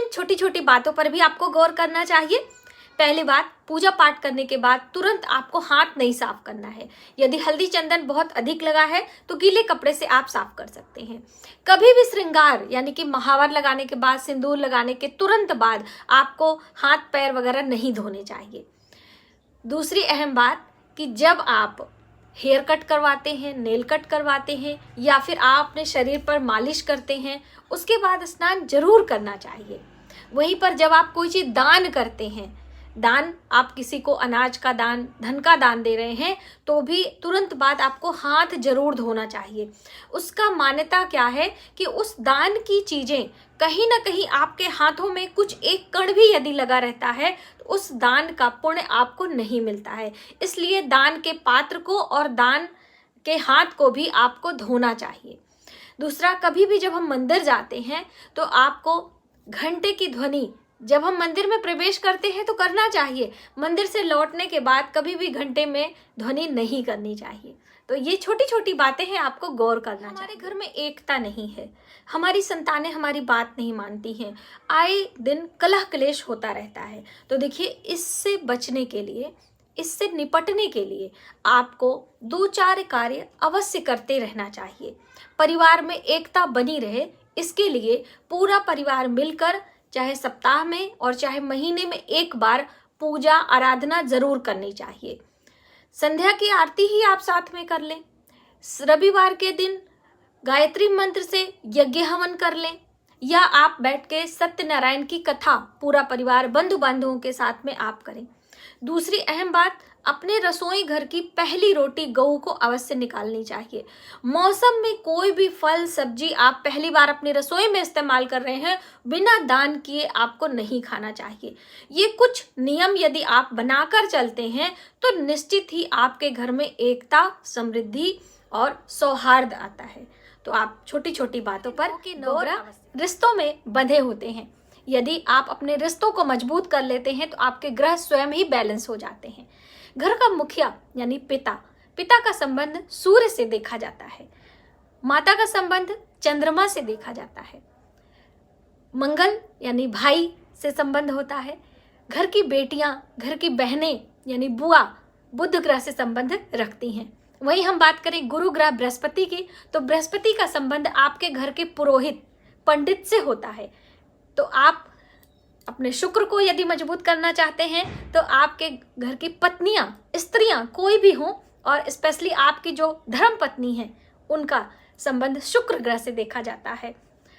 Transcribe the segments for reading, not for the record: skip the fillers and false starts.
इन छोटी छोटी बातों पर भी आपको गौर करना चाहिए। पहली बात, पूजा पाठ करने के बाद तुरंत आपको हाथ नहीं साफ करना है। यदि हल्दी चंदन बहुत अधिक लगा है तो गीले कपड़े से आप साफ कर सकते हैं। कभी भी श्रृंगार यानी कि महावर लगाने के बाद, सिंदूर लगाने के तुरंत बाद आपको हाथ पैर वगैरह नहीं धोने चाहिए। दूसरी अहम बात कि जब आप हेयर कट करवाते हैं, नेल कट करवाते हैं या फिर आप अपने शरीर पर मालिश करते हैं, उसके बाद स्नान जरूर करना चाहिए। वहीं पर जब आप कोई चीज़ दान करते हैं, दान आप किसी को अनाज का दान, धन का दान दे रहे हैं, तो भी तुरंत बाद आपको हाथ जरूर धोना चाहिए। उसका मान्यता क्या है कि उस दान की चीज़ें कहीं ना कहीं आपके हाथों में कुछ एक कण भी यदि लगा रहता है तो उस दान का पुण्य आपको नहीं मिलता है। इसलिए दान के पात्र को और दान के हाथ को भी आपको धोना चाहिए। दूसरा, कभी भी जब हम मंदिर जाते हैं तो आपको घंटे की ध्वनि जब हम मंदिर में प्रवेश करते हैं तो करना चाहिए। मंदिर से लौटने के बाद कभी भी घंटे में ध्वनि नहीं करनी चाहिए। तो ये छोटी छोटी बातें हैं, आपको गौर करना चाहिए। हमारे घर में एकता नहीं है, हमारी संतानें हमारी बात नहीं मानती हैं, आए दिन कलह क्लेश होता रहता है। तो देखिए, इससे बचने के लिए, इससे निपटने के लिए आपको 2-4 कार्य अवश्य करते रहना चाहिए। परिवार में एकता बनी रहे, इसके लिए पूरा परिवार मिलकर चाहे सप्ताह में और चाहे महीने में एक बार पूजा आराधना जरूर करनी चाहिए। संध्या की आरती ही आप साथ में कर लें। रविवार के दिन गायत्री मंत्र से यज्ञ हवन कर लें, या आप बैठ के सत्यनारायण की कथा पूरा परिवार बंधु बांधवों के साथ में आप करें। दूसरी अहम बात, अपने रसोई घर की पहली रोटी गऊ को अवश्य निकालनी चाहिए। मौसम में कोई भी फल सब्जी आप पहली बार अपनी रसोई में इस्तेमाल कर रहे हैं, बिना दान किए आपको नहीं खाना चाहिए। ये कुछ नियम यदि आप बनाकर चलते हैं तो निश्चित ही आपके घर में एकता, समृद्धि और सौहार्द आता है। तो आप छोटी छोटी बातों पर रिश्तों में बंधे होते हैं। यदि आप अपने रिश्तों को मजबूत कर लेते हैं तो आपके ग्रह स्वयं ही बैलेंस हो जाते हैं। घर का मुखिया यानी पिता का संबंध सूर्य से देखा जाता है। माता का संबंध चंद्रमा से देखा जाता है। मंगल यानी भाई से संबंध होता है। घर की बेटियां, घर की बहनें यानी बुआ बुध ग्रह से संबंध रखती हैं। वहीं हम बात करें गुरु ग्रह बृहस्पति की, तो बृहस्पति का संबंध आपके घर के पुरोहित पंडित से होता है। तो आप अपने शुक्र को यदि मजबूत करना चाहते हैं तो आपके घर की पत्नियां, स्त्रियां कोई भी हों, और स्पेशली आपकी जो धर्म पत्नी है, उनका संबंध शुक्र ग्रह से देखा जाता है।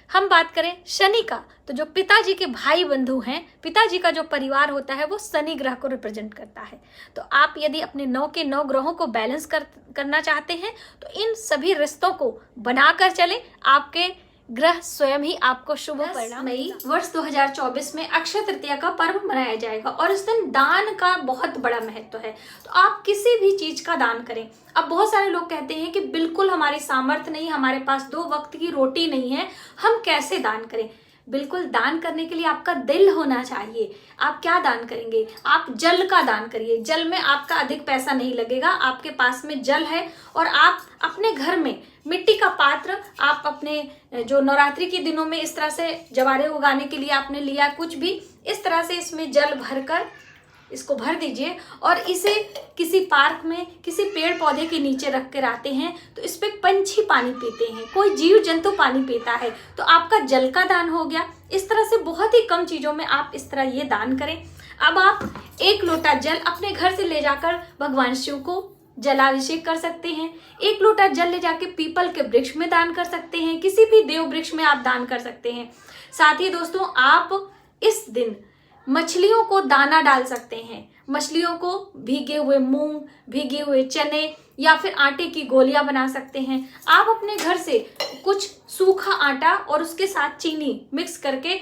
हम बात करें शनि का, तो जो पिताजी के भाई बंधु हैं, पिताजी का जो परिवार होता है वो शनि ग्रह को रिप्रेजेंट करता है। तो आप यदि अपने 9 के 9 ग्रहों को बैलेंस करना चाहते हैं तो इन सभी रिश्तों को बनाकर चले, आपके ग्रह स्वयं ही आपको शुभ परिणाम। मई वर्ष 2024 में अक्षय तृतीया का पर्व मनाया जाएगा और इस दिन दान का बहुत बड़ा महत्व है। तो आप किसी भी चीज का दान करें। अब बहुत सारे लोग कहते हैं कि बिल्कुल हमारी सामर्थ्य नहीं, हमारे पास 2 वक्त की रोटी नहीं है, हम कैसे दान करें। बिल्कुल दान करने के लिए आपका दिल होना चाहिए। आप क्या दान करेंगे? आप जल का दान करिए। जल में आपका अधिक पैसा नहीं लगेगा, आपके पास में जल है और आप अपने घर में मिट्टी का पात्र, आप अपने जो नवरात्रि के दिनों में इस तरह से जवारे उगाने के लिए आपने लिया कुछ भी, इस तरह से इसमें जल भरकर इसको भर दीजिए और इसे किसी पार्क में, किसी पेड़ पौधे के नीचे रख कर आते हैं तो इस पे पंछी पानी पीते हैं, कोई जीव जंतु पानी पीता है, तो आपका जल का दान हो गया। इस तरह से बहुत ही कम चीजों में आप इस तरह ये दान करें। अब आप 1 लोटा जल अपने घर से ले जाकर भगवान शिव को जलाभिषेक कर सकते हैं। 1 लोटा जल ले जाके पीपल के वृक्ष में दान कर सकते हैं, किसी भी देव वृक्ष में आप दान कर सकते हैं। साथ ही दोस्तों, आप इस दिन मछलियों को दाना डाल सकते हैं। मछलियों को भीगे हुए मूंग, भीगे हुए चने या फिर आटे की गोलियां बना सकते हैं। आप अपने घर से कुछ सूखा आटा और उसके साथ चीनी मिक्स करके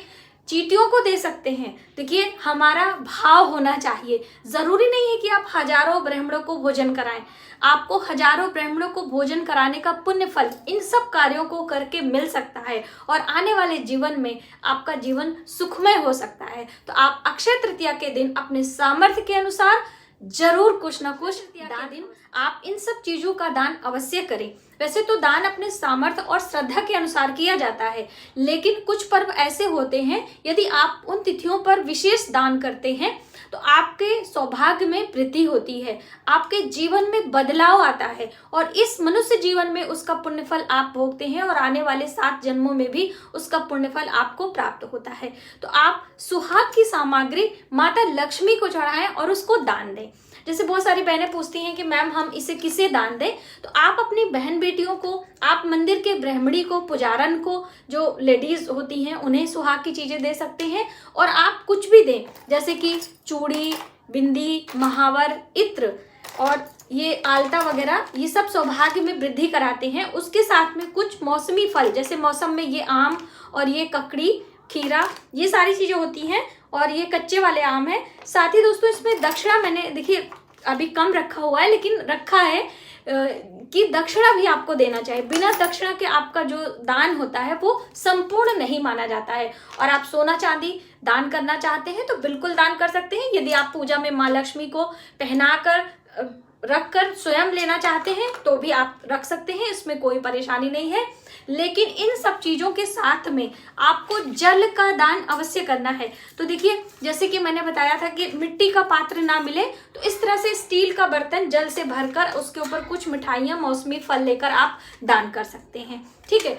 चींटियों को दे सकते हैं। देखिए, हमारा भाव होना चाहिए। जरूरी नहीं है कि आप हजारों ब्राह्मणों को भोजन कराएं। आपको हजारों ब्राह्मणों को भोजन कराने का पुण्य फल इन सब कार्यों को करके मिल सकता है और आने वाले जीवन में आपका जीवन सुखमय हो सकता है। तो आप अक्षय तृतीया के दिन अपने सामर्थ्य के अनुसार जरूर कुछ ना कुछ दिन आप इन सब चीजों का दान अवश्य करें। वैसे तो दान अपने सामर्थ्य और श्रद्धा के अनुसार किया जाता है, लेकिन कुछ पर्व ऐसे होते हैं यदि आप उन तिथियों पर विशेष दान करते हैं तो आपके सौभाग्य में वृद्धि होती है, आपके जीवन में बदलाव आता है और इस मनुष्य जीवन में उसका पुण्यफल आप भोगते हैं और आने वाले 7 जन्मों में भी उसका पुण्यफल आपको प्राप्त होता है। तो आप सुहाग की सामग्री माता लक्ष्मी को चढ़ाएं और उसको दान दें। जैसे बहुत सारी बहनें पूछती हैं कि मैम हम इसे किसे दान दें, तो आप अपनी बहन बेटियों को, आप मंदिर के ब्राह्मणी को, पुजारन को, जो लेडीज होती हैं उन्हें सुहाग की चीजें दे सकते हैं। और आप कुछ भी दें, जैसे कि चूड़ी, बिंदी, महावर, इत्र और ये आलता वगैरह, ये सब सौभाग्य में वृद्धि कराते हैं। उसके साथ में कुछ मौसमी फल, जैसे मौसम में ये आम और ये ककड़ी, खीरा, ये सारी चीजें होती हैं और ये कच्चे वाले आम है। साथ ही दोस्तों इसमें दक्षिणा मैंने देखिए अभी कम रखा हुआ है, लेकिन रखा है कि दक्षिणा भी आपको देना चाहिए। बिना दक्षिणा के आपका जो दान होता है वो संपूर्ण नहीं माना जाता है। और आप सोना चांदी दान करना चाहते हैं तो बिल्कुल दान कर सकते हैं। यदि आप पूजा में माँ लक्ष्मी को पहनाकर रखकर स्वयं लेना चाहते हैं तो भी आप रख सकते हैं, इसमें कोई परेशानी नहीं है। लेकिन इन सब चीजों के साथ में आपको जल का दान अवश्य करना है। तो देखिए जैसे कि मैंने बताया था कि मिट्टी का पात्र ना मिले तो इस तरह से स्टील का बर्तन जल से भरकर उसके ऊपर कुछ मिठाइयाँ, मौसमी फल लेकर आप दान कर सकते हैं। ठीक है,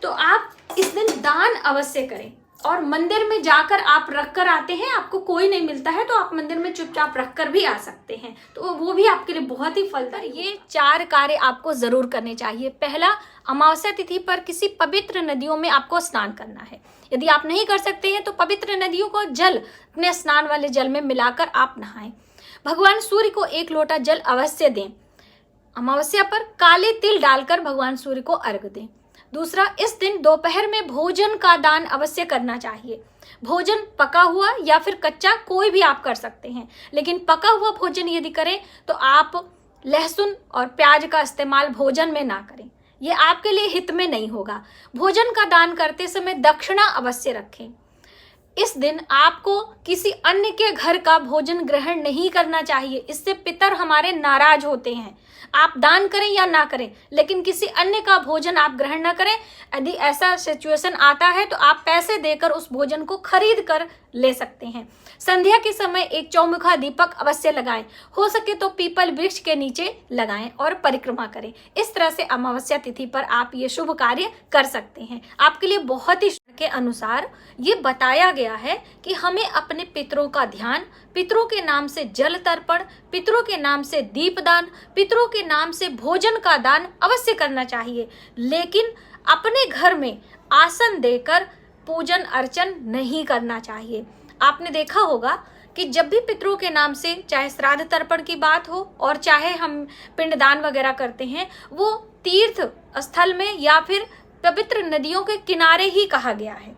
तो आप इस दिन दान अवश्य करें। और मंदिर में जाकर आप रख कर आते हैं, आपको कोई नहीं मिलता है तो आप मंदिर में चुपचाप रख कर भी आ सकते हैं, तो वो भी आपके लिए बहुत ही फलदायी। ये 4 कार्य आपको जरूर करने चाहिए। पहला, अमावस्या तिथि पर किसी पवित्र नदियों में आपको स्नान करना है। यदि आप नहीं कर सकते हैं तो पवित्र नदियों को जल अपने स्नान वाले जल में मिलाकर आप नहाएं। भगवान सूर्य को 1 लोटा जल अवश्य दें। अमावस्या पर काले तिल डालकर भगवान सूर्य को अर्घ्य दें। दूसरा, इस दिन दोपहर में भोजन का दान अवश्य करना चाहिए। भोजन पका हुआ या फिर कच्चा कोई भी आप कर सकते हैं, लेकिन पका हुआ भोजन यदि करें तो आप लहसुन और प्याज का इस्तेमाल भोजन में ना करें, ये आपके लिए हित में नहीं होगा। भोजन का दान करते समय दक्षिणा अवश्य रखें। इस दिन आपको किसी अन्य के घर का भोजन ग्रहण नहीं करना चाहिए, इससे पितर हमारे नाराज होते हैं। आप दान करें या ना करें, लेकिन किसी अन्य का भोजन आप ग्रहण ना करें। यदि ऐसा सिचुएशन आता है तो आप पैसे देकर उस भोजन को खरीद कर ले सकते हैं। संध्या के समय एक चौमुखा दीपक अवश्य लगाएं, हो सके तो पीपल वृक्ष के नीचे लगाएं और परिक्रमा करें। इस तरह से अमावस्या तिथि पर आप ये शुभ कार्य कर सकते हैं। आपके लिए बहुत ही के अनुसार ये बताया गया है कि हमें अपने पितरों का ध्यान, पितरों के नाम से जल तर्पण, पितरों के नाम से दीपदान, पितरों के नाम से भोजन का दान अवश्य करना चाहिए, लेकिन अपने घर में आसन देकर पूजन अर्चन नहीं करना चाहिए। आपने देखा होगा कि जब भी पितरों के नाम से चाहे श्राद्ध तर्पण की बात हो और चाहे हम पिंडदान वगैरह करते हैं, वो तीर्थ स्थल में या फिर पवित्र नदियों के किनारे ही कहा गया है।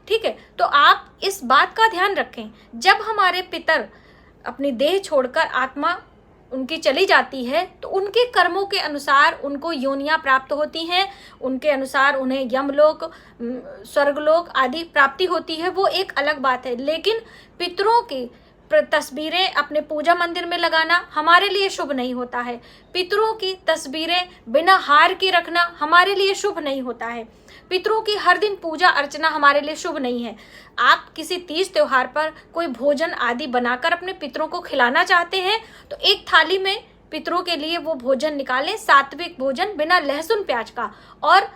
ठीक है, तो आप इस बात का ध्यान रखें, जब हमारे पितर अपनी देह छोड़कर आत्मा उनकी चली जाती है तो उनके कर्मों के अनुसार उनको योनियां प्राप्त होती हैं, उनके अनुसार उन्हें यमलोक, स्वर्गलोक आदि प्राप्ति होती है, वो एक अलग बात है। लेकिन पितरों की तस्वीरें अपने पूजा मंदिर में लगाना हमारे लिए शुभ नहीं होता है। पितरों की तस्वीरें बिना हार के रखना हमारे लिए शुभ नहीं होता है। पितरों की हर दिन पूजा अर्चना हमारे लिए शुभ नहीं है। आप किसी तीज त्योहार पर कोई भोजन आदि बनाकर अपने पितरों को खिलाना चाहते हैं तो एक थाली में पितरों के लिए वो भोजन निकालें, सात्विक भोजन बिना लहसुन प्याज का, और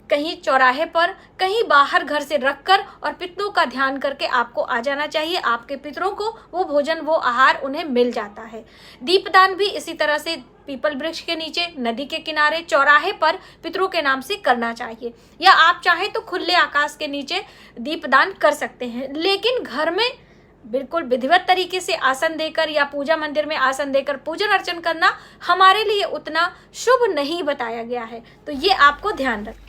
कहीं चौराहे पर, कहीं बाहर घर से रखकर और पितरों का ध्यान करके आपको आ जाना चाहिए। आपके पितरों को वो भोजन, वो आहार उन्हें मिल जाता है। दीपदान भी इसी तरह से पीपल वृक्ष के नीचे, नदी के किनारे, चौराहे पर पितरों के नाम से करना चाहिए, या आप चाहें तो खुले आकाश के नीचे दीपदान कर सकते हैं। लेकिन घर में बिल्कुल विधिवत तरीके से आसन देकर या पूजा मंदिर में आसन देकर पूजन अर्चन करना हमारे लिए उतना शुभ नहीं बताया गया है, तो ये आपको ध्यान रखें।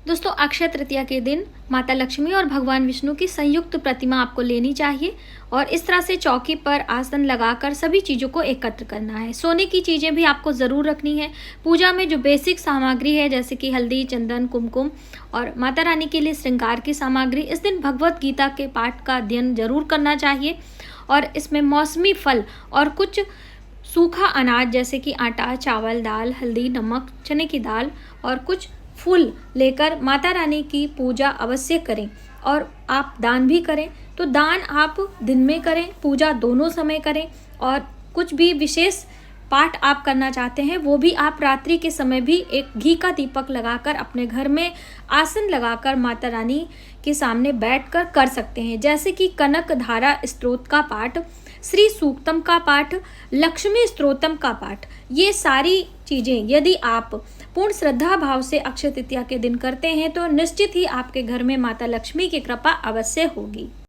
दोस्तों, अक्षय तृतीया के दिन माता लक्ष्मी और भगवान विष्णु की संयुक्त प्रतिमा आपको लेनी चाहिए और इस तरह से चौकी पर आसन लगाकर सभी चीज़ों को एकत्र करना है। सोने की चीज़ें भी आपको ज़रूर रखनी है। पूजा में जो बेसिक सामग्री है जैसे कि हल्दी, चंदन, कुमकुम और माता रानी के लिए श्रृंगार की सामग्री, इस दिन भगवत गीता के पाठ का अध्ययन जरूर करना चाहिए और इसमें मौसमी फल और कुछ सूखा अनाज जैसे कि आटा, चावल, दाल, हल्दी, नमक, चने की दाल और कुछ फूल लेकर माता रानी की पूजा अवश्य करें। और आप दान भी करें, तो दान आप दिन में करें, पूजा दोनों समय करें। और कुछ भी विशेष पाठ आप करना चाहते हैं वो भी आप रात्रि के समय भी एक घी का दीपक लगाकर अपने घर में आसन लगाकर माता रानी के सामने बैठकर कर सकते हैं, जैसे कि कनक धारा स्तोत्र का पाठ, श्री सूक्तम का पाठ, लक्ष्मी स्तोत्रम का पाठ। ये सारी चीज़ें यदि आप पूर्ण श्रद्धा भाव से अक्षय तृतीया के दिन करते हैं तो निश्चित ही आपके घर में माता लक्ष्मी की कृपा अवश्य होगी।